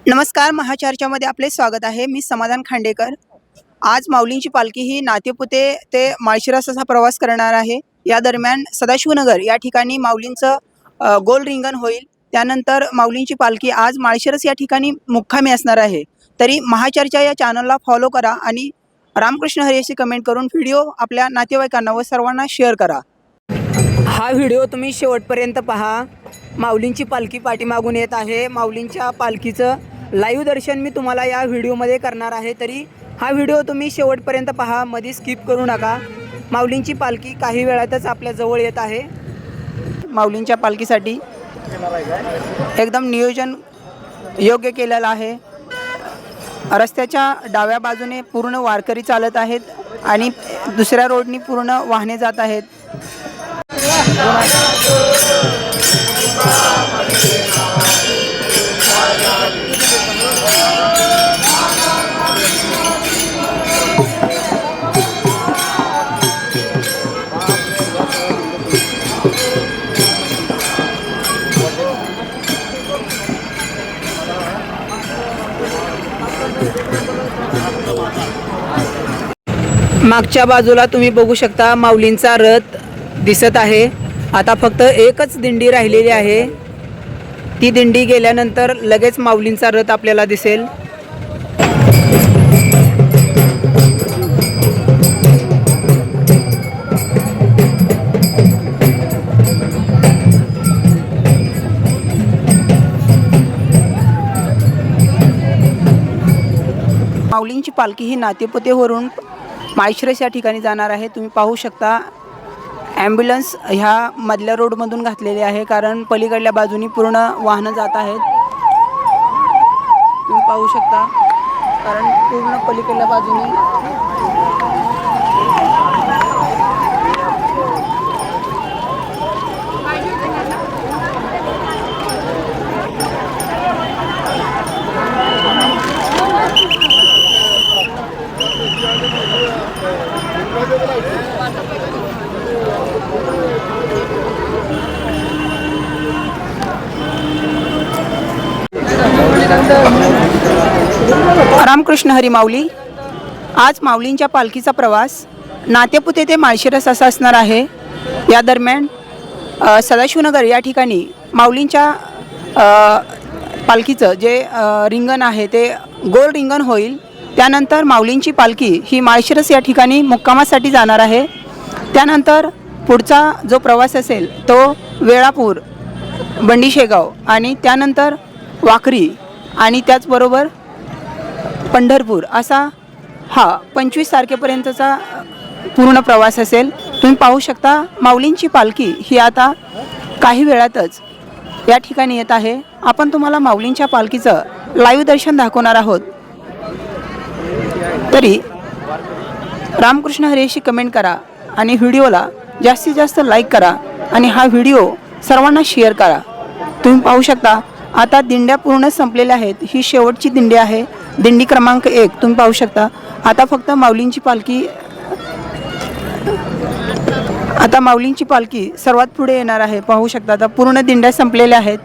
नमस्कार, महाचर्चामध्ये आपले स्वागत आहे। मी समाधान खांडेकर। आज माऊलींची पालखी ही नातेपुते ते माळशिरस असा प्रवास करणार आहे। या दरम्यान सदाशिवनगर या ठिकाणी माऊलींचं गोल रिंगण होईल। त्यानंतर माऊलींची पालखी आज माळशिरस या ठिकाणी मुक्कामी असणार आहे। तरी महाचर्चा या चॅनलला फॉलो करा आणि रामकृष्ण हरी अशी कमेंट करून व्हिडिओ आपल्या नातेवाईकांना व सर्वांना शेअर करा। हा व्हिडिओ तुम्ही शेवटपर्यंत पहा। माऊलींची पालखी पाठीमागून येत आहे। माऊलींच्या पालखीचं लाईव्ह दर्शन मी तुम्हाला या व्हिडिओमध्ये करणार आहे। तरी हा व्हिडिओ तुम्ही शेवटपर्यंत पहा, मध्ये स्किप करू नका। माऊलींची पालखी काही वेळातच आपल्या जवळ येत आहे। माऊलींच्या पालखीसाठी एकदम नियोजन योग्य केलेलं आहे। रस्त्याच्या डाव्या बाजूने पूर्ण वारकरी चालत आहेत आणि दुसऱ्या रोडनी पूर्ण वाहने जात आहेत। मागच्या बाजूला तुम्ही बघू शकता माऊलींचा रथ दिसत आहे। आता फक्त एकच दिंडी राहिलेली आहे। ती दिंडी गेल्यानंतर लगेच माऊलींचा रथ आपल्याला दिसेल। माऊलींची पालखी ही नातेपुतेवरून माळशिरस या ठिकाणी जाणार आहे। तुम्ही पाहू शकता ॲम्ब्युलन्स ह्या मधल्या रोडमधून घातलेली आहे, कारण पलीकडल्या बाजूनी पूर्ण वाहनं जात आहेत। तुम्ही पाहू शकता कारण पूर्ण पलीकडल्या बाजूनी रामकृष्ण हरी माऊली। आज माऊलींच्या पालखीचा प्रवास नातेपुते ते माळशिरस असा असणार आहे। या दरम्यान सदाशिवनगर या ठिकाणी माऊलींच्या पालखीचं जे रिंगण आहे ते गोल रिंगण होईल। त्यानंतर माऊलींची पालखी ही माळशिरस या ठिकाणी मुक्कामासाठी जाणार आहे। त्यानंतर पुढचा जो प्रवास असेल तो वेळापूर, बंडीशेगाव आणि त्यानंतर वाखरी आणि त्याचबरोबर पंढरपूर असा हा 25 तारखेपर्यंतचा पूर्ण प्रवास असेल। तुम्ही पाहू शकता माऊलींची पालखी ही आता काही वेळातच या ठिकाणी येत आहे। आपण तुम्हाला माऊलींच्या पालखीचं लाईव्ह दर्शन दाखवणार आहोत। तरी रामकृष्ण हरी अशी कमेंट करा आणि व्हिडिओला जास्तीत जास्त लाईक करा आणि हा व्हिडिओ सर्वांना शेअर करा। तुम्ही पाहू शकता आता दिंड्या पूर्ण संपलेल्या आहेत। ही शेवटची दिंडी आहे, दिंडी क्रमांक 1। तुम्ही पाहू शकता आता फक्त माऊलींची पालखी सर्वात पुढे येणार आहे। पाहू शकता आता पूर्ण दिंड्या संपलेल्या आहेत।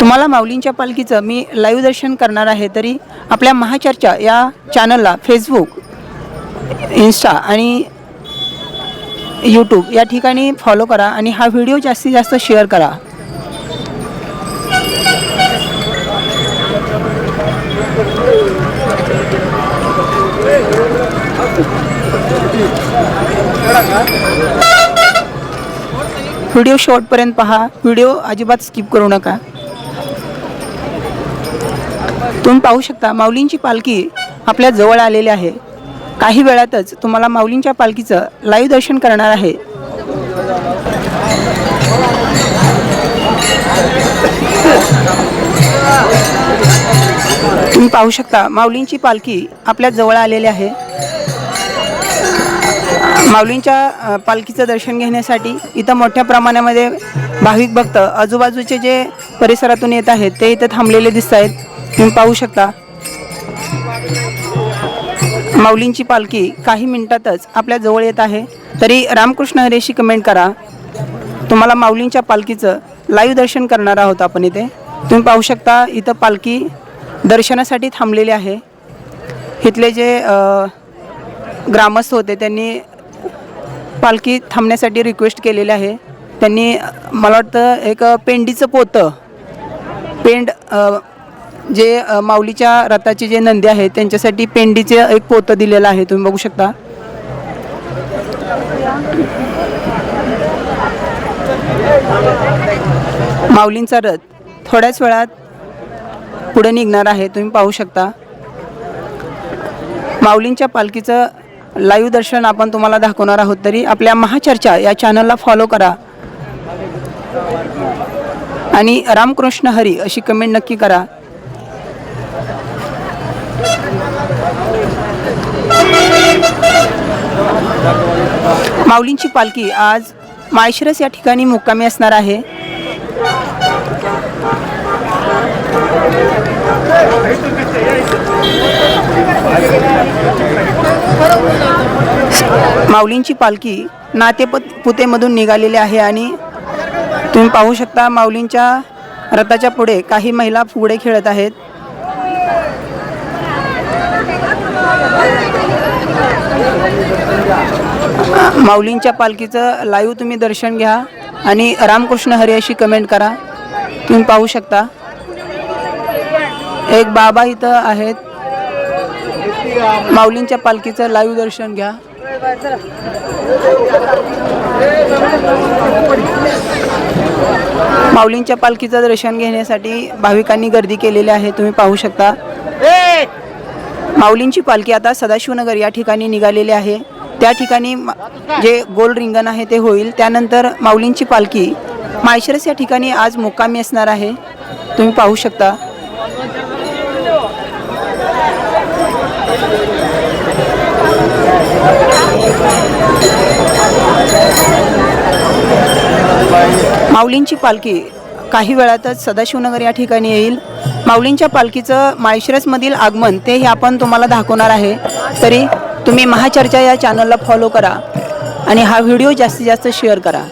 तुम्हाला माऊलींच्या पालखीचं मी लाईव्ह दर्शन करणार आहे। तरी आपल्या महाचर्चा या चॅनलला फेसबुक, इंस्टा आणि यूट्यूब या ठिकाणी फॉलो करा आणि हा व्हिडिओ जास्तीत जास्त शेअर करा। व्हिडिओ शेवटपर्यंत पहा, व्हिडिओ अजिबात स्किप करू नका। तुम्ही पाहू शकता माऊलींची पालखी आपल्या जवळ आलेली आहे। काही वेळातच तुम्हाला माऊलींच्या पालखीचं लाईव्ह दर्शन करणार आहे। तुम्ही पाहू शकता माऊलींची पालखी आपल्या जवळ आलेली आहे। माऊलींच्या पालखीचं दर्शन घेण्यासाठी इथं मोठ्या प्रमाणामध्ये भाविक भक्त आजूबाजूचे जे परिसरातून येत आहेत ते इथं थांबलेले दिसत आहेत। तुम्ही पाहू शकता माऊलींची पालखी काही मिनिटातच आपल्या जवळ येत आहे। तरी रामकृष्ण हरी अशी कमेंट करा। तुम्हाला माऊलींच्या पालखीचं लाईव्ह दर्शन करणार आहोत आपण इथे। तुम्ही पाहू शकता इथं पालखी दर्शनासाठी थांबलेली आहे। इथले जे ग्रामस्थ होते त्यांनी पालखी थांबण्यासाठी रिक्वेस्ट केलेली आहे। त्यांनी मला वाटतं एक पेंडीचं पोतं जे माऊलीच्या रथाचे जे नंदी आहेत त्यांच्यासाठी पेंडीचे एक पोतं दिलेलं आहे। तुम्ही बघू शकता माऊलींचा रथ थोड्याच वेळात पुढे निघणार आहे। तुम्ही पाहू शकता माऊलींच्या पालखीचं लाईव्ह दर्शन आपण तुम्हाला दाखवणार आहोत। तरी आपल्या महाचर्चा या चॅनलला फॉलो करा आणि रामकृष्ण हरी अशी कमेंट नक्की करा। माऊलींची पालखी आज माळशिरस या ठिकाणी मुक्कामी असणार आहे। माऊलींची पालखी नातेपुतेमधून निघालेली आहे आणि तुम्ही पाहू शकता माऊलींच्या रथाच्या पुढे काही महिला फुगडे खेळत आहेत। माऊलींच्या पालखीचं लाईव्ह तुम्ही दर्शन घ्या आणि रामकृष्ण हरी अशी कमेंट करा। तुम्ही पाहू शकता एक बाबा इथं आहेत। माऊलींच्या पालखीचं लाईव्ह दर्शन घ्या। माऊलींच्या पालखीचं दर्शन घेण्यासाठी भाविकांनी गर्दी केलेली आहे। तुम्ही पाहू शकता माऊलींची पालखी आता सदाशिवनगर या ठिकाणी निघालेली आहे। त्या ठिकाणी जे गोल रिंगण आहे ते होईल। त्यानंतर माऊलींची पालखी माळशिरस या ठिकाणी आज मुक्कामी असणार आहे। तुम्ही पाहू शकता माऊलींची पालखी काही वेळातच सदाशिवनगर या ठिकाणी येईल। माऊलींच्या पालखीचं माळशिरसमधील आगमन तेही आपण तुम्हाला दाखवणार आहे। तरी तुम्ही महाचर्चा या चॅनलला फॉलो करा आणि हा व्हिडिओ जास्तीत जास्त शेअर करा।